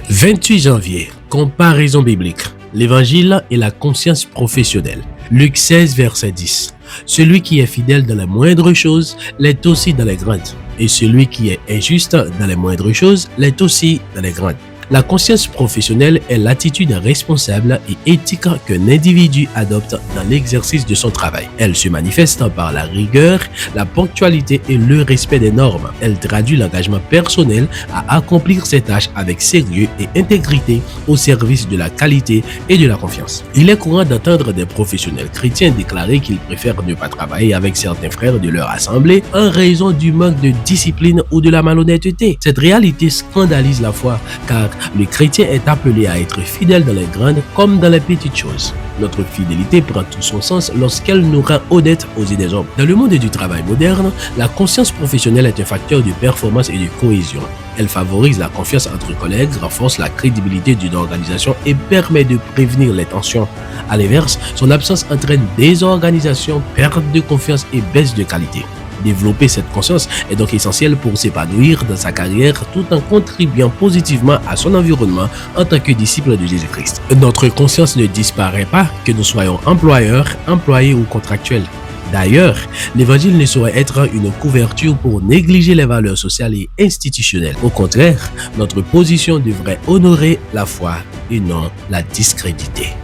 28 janvier, comparaison biblique. L'évangile et la conscience professionnelle. Luc 16, verset 10. Celui qui est fidèle dans les moindres choses l'est aussi dans les grandes. Et celui qui est injuste dans les moindres choses l'est aussi dans les grandes. La conscience professionnelle est l'attitude responsable et éthique qu'un individu adopte dans l'exercice de son travail. Elle se manifeste par la rigueur, la ponctualité et le respect des normes. Elle traduit l'engagement personnel à accomplir ses tâches avec sérieux et intégrité au service de la qualité et de la confiance. Il est courant d'entendre des professionnels chrétiens déclarer qu'ils préfèrent ne pas travailler avec certains frères de leur assemblée en raison du manque de discipline ou de la malhonnêteté. Cette réalité scandalise la foi car le chrétien est appelé à être fidèle dans les grandes comme dans les petites choses. Notre fidélité prend tout son sens lorsqu'elle nous rend honnêtes aux yeux des hommes. Dans le monde du travail moderne, la conscience professionnelle est un facteur de performance et de cohésion. Elle favorise la confiance entre collègues, renforce la crédibilité d'une organisation et permet de prévenir les tensions. À l'inverse, son absence entraîne désorganisation, perte de confiance et baisse de qualité. Développer cette conscience est donc essentiel pour s'épanouir dans sa carrière tout en contribuant positivement à son environnement en tant que disciple de Jésus-Christ. Notre conscience ne disparaît pas que nous soyons employeurs, employés ou contractuels. D'ailleurs, l'évangile ne saurait être une couverture pour négliger les valeurs sociales et institutionnelles. Au contraire, notre position devrait honorer la foi et non la discréditer.